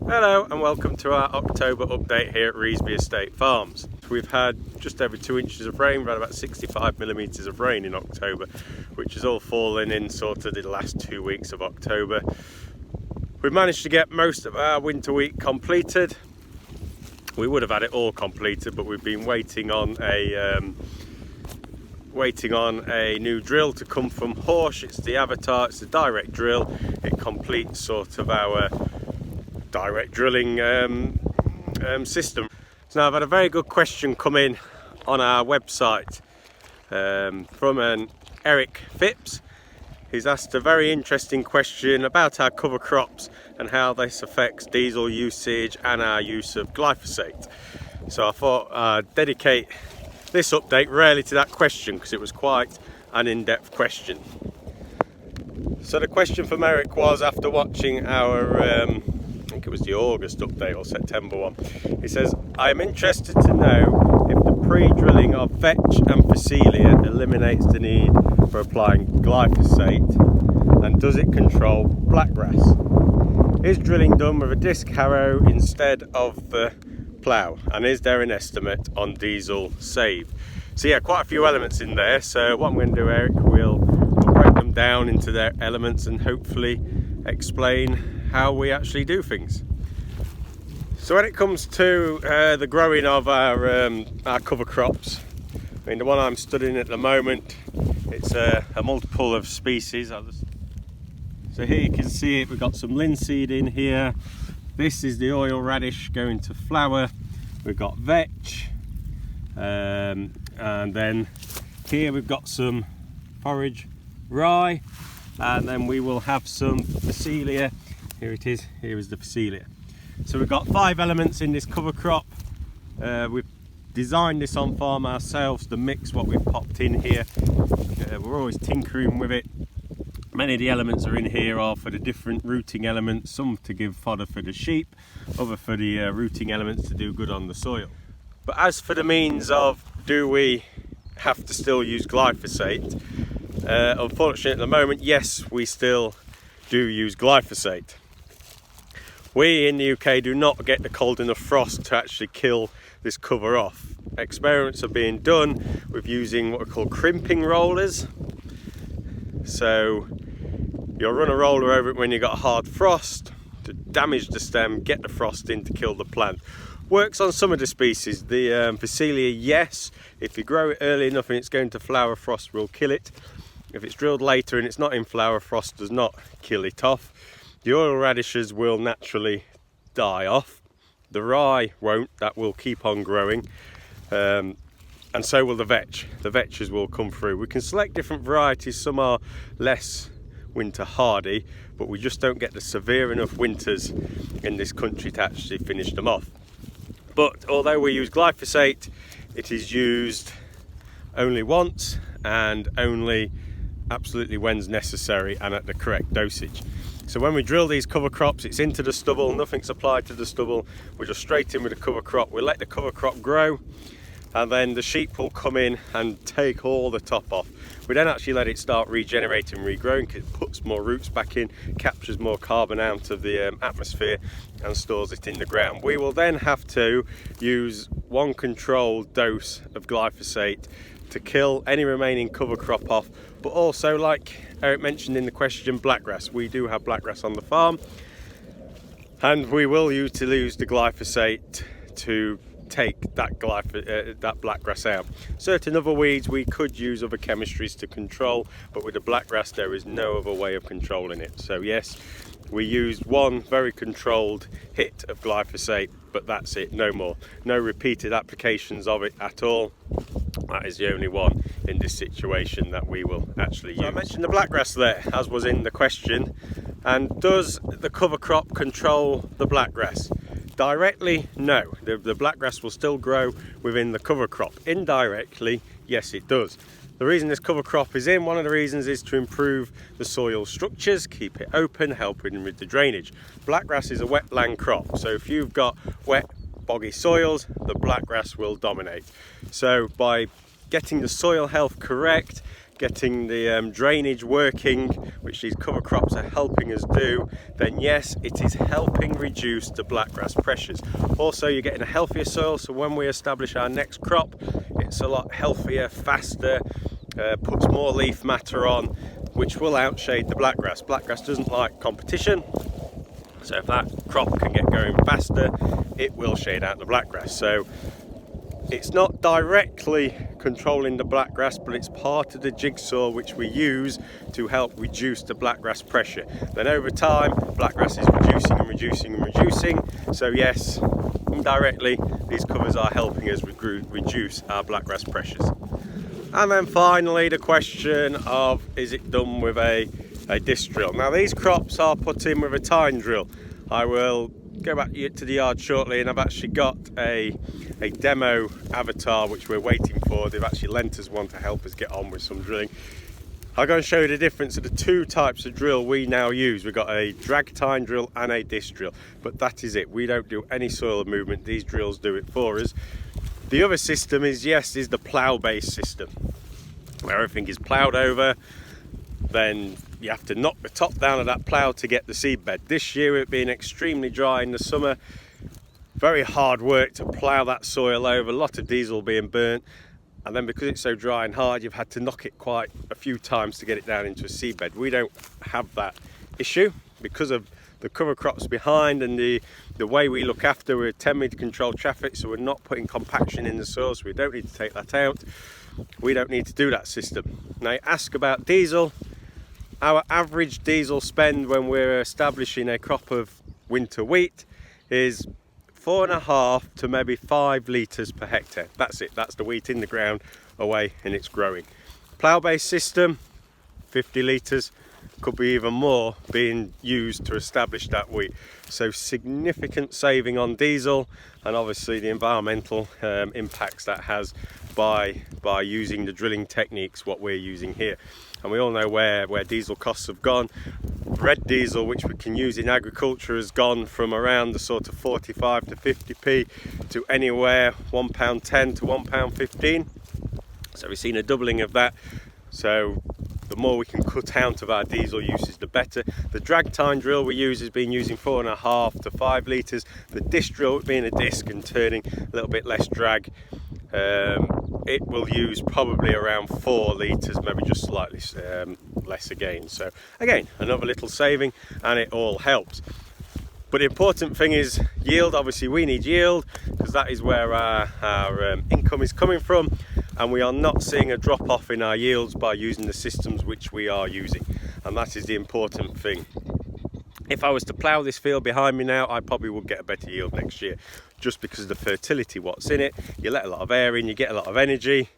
Hello and welcome to our October update here at Revesby Estate Farms. We've had just over 2 inches of rain, around about 65 millimetres of rain in October, which is all fallen in sort of the last 2 weeks of October. We've managed to get most of our winter wheat completed. We would have had it all completed, but we've been waiting on a new drill to come from Horsch. It's the Avatar, it's a direct drill. It completes sort of our direct drilling system. So now I've had a very good question come in on our website from an Eric Phipps. He's asked a very interesting question about our cover crops and how this affects diesel usage and our use of glyphosate. So I thought I'd dedicate this update really to that question because it was quite an in-depth question. So the question from Eric was, after watching our I think it was the August update or September one. He says, I am interested to know if the pre-drilling of vetch and Phacelia eliminates the need for applying glyphosate, and does it control blackgrass? Is drilling done with a disc harrow instead of the plough? And is there an estimate on diesel saved? So yeah, quite a few elements in there. So what I'm going to do, Eric, we'll break them down into their elements and hopefully explain how we actually do things. So when it comes to the growing of our cover crops, I mean the one I'm studying at the moment, it's a multiple of species. So here you can see it, we've got some linseed in here. This is the oil radish going to flower. We've got vetch, and then here we've got some forage rye, and then we will have some Phacelia. Here it is, here is the Phacelia. So we've got 5 elements in this cover crop. We've designed this on farm ourselves to mix what we've popped in here. We're always tinkering with it. Many of the elements are in here are for the different rooting elements, some to give fodder for the sheep, other for the rooting elements to do good on the soil. But as for the means of, do we have to still use glyphosate? Unfortunately at the moment, yes, we still do use glyphosate. We in the UK do not get the cold enough frost to actually kill this cover off. Experiments are being done with using what are called crimping rollers. So you'll run a roller over it when you've got a hard frost to damage the stem, get the frost in to kill the plant. Works on some of the species. The Phacelia, yes, if you grow it early enough and it's going to flower, frost will kill it. If it's drilled later and it's not in flower, frost does not kill it off. The oil radishes will naturally die off. The rye won't, that will keep on growing. And so will the vetch. The vetches will come through. We can select different varieties. Some are less winter hardy, but we just don't get the severe enough winters in this country to actually finish them off. But although we use glyphosate, it is used only once and only absolutely when's necessary and at the correct dosage. So when we drill these cover crops, it's into the stubble, nothing's applied to the stubble, we're just straight in with the cover crop. We let the cover crop grow, and then the sheep will come in and take all the top off. We then actually let it start regenerating, regrowing, because it puts more roots back in, captures more carbon out of the atmosphere and stores it in the ground. We will then have to use one controlled dose of glyphosate to kill any remaining cover crop off, but also, like Eric mentioned in the question, blackgrass. We do have blackgrass on the farm, and we will use the glyphosate to take that blackgrass out. Certain other weeds we could use other chemistries to control, but with the blackgrass there is no other way of controlling it. So yes, we used one very controlled hit of glyphosate, but that's it, no more. No repeated applications of it at all. That is the only one in this situation that we will actually use. So I mentioned the blackgrass there, as was in the question. And does the cover crop control the blackgrass? Directly, no. The blackgrass will still grow within the cover crop. Indirectly, yes, it does. The reason this cover crop is in, one of the reasons is to improve the soil structures, keep it open, helping with the drainage. Blackgrass is a wetland crop, so if you've got wet, boggy soils, the blackgrass will dominate. So by getting the soil health correct, getting the drainage working, which these cover crops are helping us do, then yes, it is helping reduce the blackgrass pressures. Also, you're getting a healthier soil, so when we establish our next crop, it's a lot healthier, faster, puts more leaf matter on, which will outshade the blackgrass. Blackgrass doesn't like competition, so if that crop can get going faster, it will shade out the blackgrass. So it's not directly controlling the blackgrass, but it's part of the jigsaw which we use to help reduce the blackgrass pressure. Then over time, blackgrass is reducing and reducing and reducing. So yes, indirectly, these covers are helping us reduce our blackgrass pressures. And then finally, the question of, is it done with a disc drill? Now these crops are put in with a tine drill. I will go back to the yard shortly, and I've actually got a demo avatar which we're waiting for. They've actually lent us one to help us get on with some drilling. I'll go and show you the difference of the two types of drill we now use. We've got a drag tine drill and a disc drill, but that is it. We don't do any soil movement. These drills do it for us. The other system is the plough based system, where everything is ploughed over. Then you have to knock the top down of that plough to get the seed bed. This year, it being extremely dry in the summer, very hard work to plough that soil over, a lot of diesel being burnt, and then because it's so dry and hard, you've had to knock it quite a few times to get it down into a seed bed. We don't have that issue because of the cover crops behind and the way we look after. We're 10 metre controlled traffic, so we're not putting compaction in the soil, so we don't need to take that out. We don't need to do that system. Now you ask about diesel. Our average diesel spend when we're establishing a crop of winter wheat is 4.5 to maybe 5 litres per hectare. That's it, that's the wheat in the ground away and it's growing. Plough based system, 50 litres, could be even more being used to establish that wheat. So significant saving on diesel, and obviously the environmental impacts that has by using the drilling techniques what we're using here. And we all know where diesel costs have gone. Red diesel, which we can use in agriculture, has gone from around the sort of 45 to 50p to anywhere £1.10 to £1.15. So we've seen a doubling of that. So the more we can cut out of our diesel usage, the better. The drag tine drill we use has been using 4.5 to 5 litres. The disc drill, being a disc and turning a little bit less drag, it will use probably around 4 litres, maybe just slightly less again. So again, another little saving, and it all helps. But the important thing is yield. Obviously we need yield because that is where our income is coming from, and we are not seeing a drop off in our yields by using the systems which we are using, and that is the important thing. If I was to plough this field behind me now, I probably would get a better yield next year, just because of the fertility what's in it. You let a lot of air in, you get a lot of energy,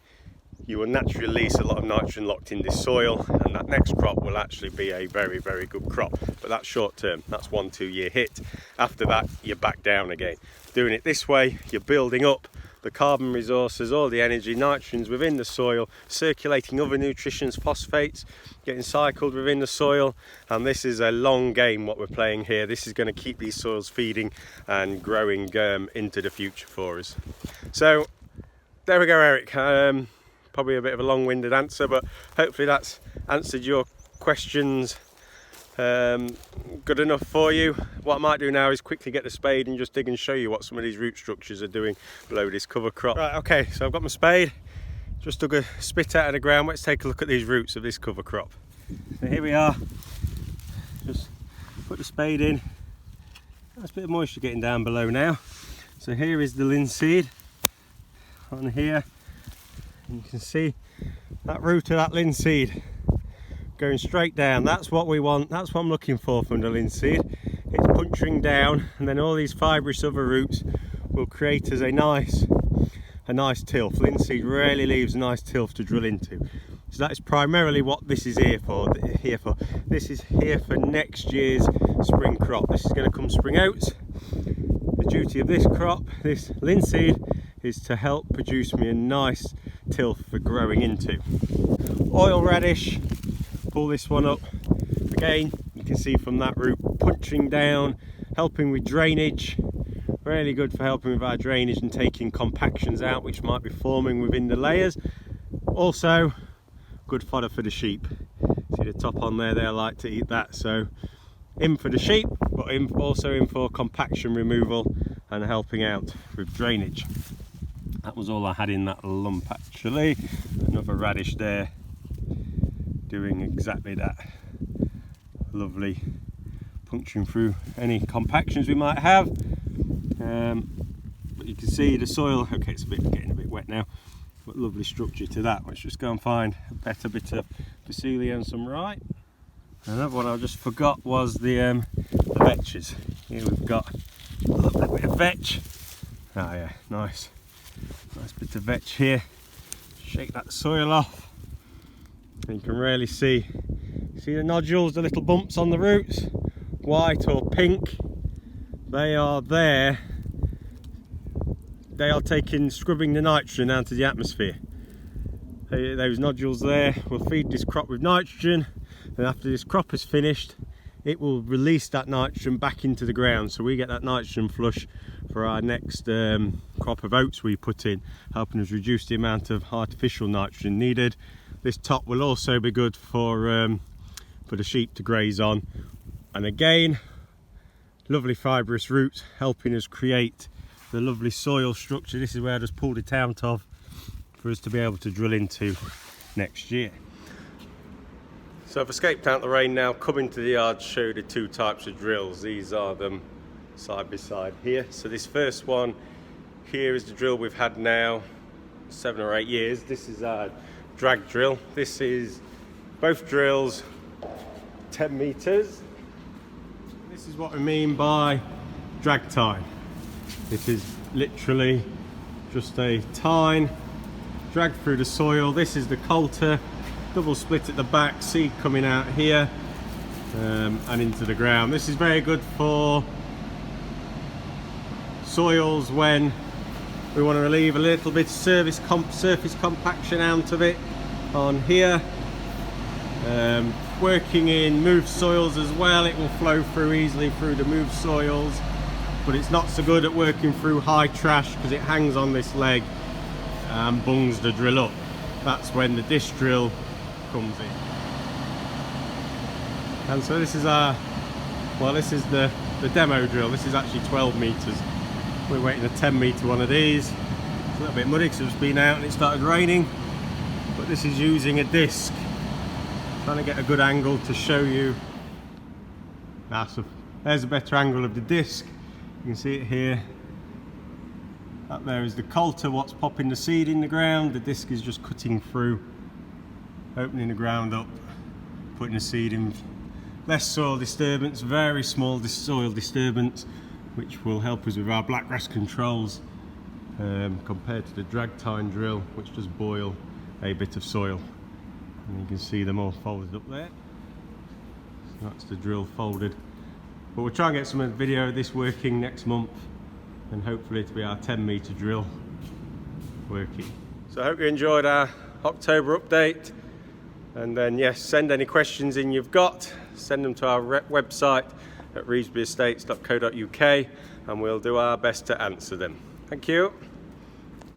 you will naturally release a lot of nitrogen locked in this soil, and that next crop will actually be a very, very good crop. But that's short term, that's 1-2 year hit. After that, you're back down again. Doing it this way, you're building up the carbon resources, all the energy, nitrogens within the soil, circulating other nutrients, phosphates, getting cycled within the soil. And this is a long game what we're playing here. This is going to keep these soils feeding and growing into the future for us. So there we go, Eric. Probably a bit of a long-winded answer, but hopefully that's answered your questions good enough for you. What I might do now is quickly get the spade and just dig and show you what some of these root structures are doing below this cover crop. Right, okay, so I've got my spade, just dug a spit out of the ground. Let's take a look at these roots of this cover crop. So here we are, just put the spade in. That's a bit of moisture getting down below now. So here is the linseed on here, and you can see that root of that linseed going straight down. That's what we want, that's what I'm looking for from the linseed. It's puncturing down, and then all these fibrous other roots will create as a nice tilth. Linseed rarely leaves a nice tilth to drill into. So that is primarily what this is here for. This is here for next year's spring crop. This is going to come spring oats. The duty of this crop, this linseed, is to help produce me a nice tilth for growing into. Oil radish, pull this one up. Again, you can see from that root punching down, helping with drainage. Really good for helping with our drainage and taking compactions out which might be forming within the layers. Also, good fodder for the sheep. See the top on there, they like to eat that. So in for the sheep, but also in for compaction removal and helping out with drainage. That was all I had in that lump actually. Another radish there, doing exactly that. Lovely, puncturing through any compactions we might have. But you can see the soil, okay, it's getting a bit wet now, but lovely structure to that. Let's just go and find a better bit of Phacelia and some rye. Another one I just forgot was the vetches. Here we've got a little bit of vetch. Oh yeah, nice bit of vetch here. Shake that soil off, and you can really see the nodules, the little bumps on the roots, white or pink. They are there. They are scrubbing the nitrogen out of the atmosphere. Those nodules there will feed this crop with nitrogen, and after this crop is finished, it will release that nitrogen back into the ground, so we get that nitrogen flush for our next crop of oats we put in, helping us reduce the amount of artificial nitrogen needed. This top will also be good for the sheep to graze on, and again, lovely fibrous roots helping us create the lovely soil structure. This is where I just pulled it out of for us to be able to drill into next year. So I've escaped out the rain now, come into the yard to show you the two types of drills. These are them side by side here. So this first one here is the drill we've had now 7 or 8 years. This is our drag drill. This is both drills 10 meters. This is what we mean by drag tine. It is literally just a tine dragged through the soil. This is the coulter, double split at the back, seed coming out here and into the ground. This is very good for soils when we want to relieve a little bit of surface compaction out of it on here. Working in moved soils as well, it will flow through easily through the moved soils, but it's not so good at working through high trash because it hangs on this leg and bungs the drill up. That's when the disc drill comes in. And so this is the demo drill. This is actually 12 meters. We're waiting a 10 meter one of these. It's a little bit muddy because it's been out and it started raining, but this is using a disc. Trying to get a good angle to show you. There's a better angle of the disc. You can see it here. Up there is the coulter, what's popping the seed in the ground. The disc is just cutting through, opening the ground up, putting the seed in. Less soil disturbance, very small soil disturbance, which will help us with our blackgrass controls compared to the drag tine drill, which does boil a bit of soil. And you can see them all folded up there. So that's the drill folded. But we'll try and get some video of this working next month, and hopefully it'll be our 10 meter drill working. So I hope you enjoyed our October update, and then yes, send any questions in you've got, send them to our website at revesbyestates.co.uk and we'll do our best to answer them. Thank you.